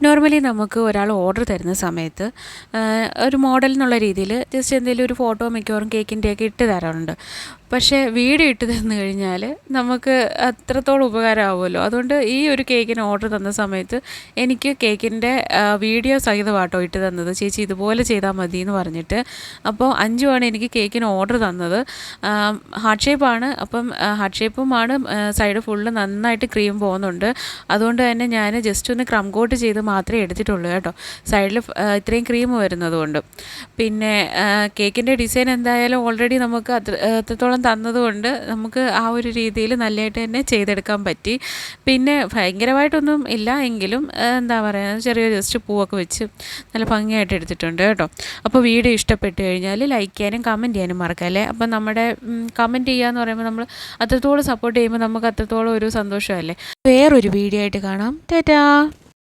Normally നമുക്ക് ഒരാൾ order തരുന്ന സമയത്ത് ഒരു മോഡൽ എന്നുള്ള രീതിയിൽ ജസ്റ്റ് എന്തെങ്കിലും ഒരു ഫോട്ടോ മിക്കവാറും കേക്കിൻ്റെയൊക്കെ ഇട്ട് തരാറുണ്ട്. പക്ഷേ വീഡിയോ ഇട്ട് തന്നു കഴിഞ്ഞാൽ നമുക്ക് അത്രത്തോളം ഉപകാരമാവുമല്ലോ. അതുകൊണ്ട് ഈ ഒരു കേക്കിന് ഓർഡർ തന്ന സമയത്ത് എനിക്ക് കേക്കിൻ്റെ വീഡിയോ സഹിതമാട്ടോ ഇട്ട് തന്നത്. ചേച്ചി ഇതുപോലെ ചെയ്താൽ മതി എന്ന് പറഞ്ഞിട്ട്. അപ്പോൾ അഞ്ചുമാണ് എനിക്ക് കേക്കിന് ഓർഡർ തന്നത്. ഹാർട്ട് ഷേപ്പാണ്. അപ്പം ഹാർട്ട് ഷേപ്പുമാണ്. സൈഡ് ഫുള്ള് നന്നായിട്ട് ക്രീം പോകുന്നുണ്ട്. അതുകൊണ്ട് തന്നെ ഞാൻ ജസ്റ്റ് ഒന്ന് ക്രം കോട്ട് ചെയ്ത് മാത്രമേ എടുത്തിട്ടുള്ളൂ കേട്ടോ, സൈഡിൽ ഇത്രയും ക്രീം വരുന്നതുകൊണ്ട്. പിന്നെ കേക്കിൻ്റെ ഡിസൈൻ എന്തായാലും ഓൾറെഡി നമുക്ക് അത്രത്തോളം തന്നതുകൊണ്ട് നമുക്ക് ആ ഒരു രീതിയിൽ നല്ലതായിട്ട് തന്നെ ചെയ്തെടുക്കാൻ പറ്റി. പിന്നെ ഭയങ്കരമായിട്ടൊന്നും ഇല്ല എങ്കിലും എന്താ പറയുക, ചെറിയ ജസ്റ്റ് പൂവൊക്കെ വെച്ച് നല്ല ഭംഗിയായിട്ട് എടുത്തിട്ടുണ്ട് കേട്ടോ. അപ്പോൾ വീഡിയോ ഇഷ്ടപ്പെട്ട് കഴിഞ്ഞാൽ ലൈക്ക് ചെയ്യാനും കമൻറ്റ് ചെയ്യാനും മറക്കല്ലേ. അപ്പം നമ്മുടെ കമൻറ്റ് ചെയ്യുക എന്ന് പറയുമ്പോൾ നമ്മൾ അത്രത്തോളം സപ്പോർട്ട് ചെയ്യുമ്പോൾ നമുക്ക് അത്രത്തോളം ഒരു സന്തോഷമല്ലേ. വേറൊരു വീഡിയോ ആയിട്ട് കാണാം. ടാറ്റാ.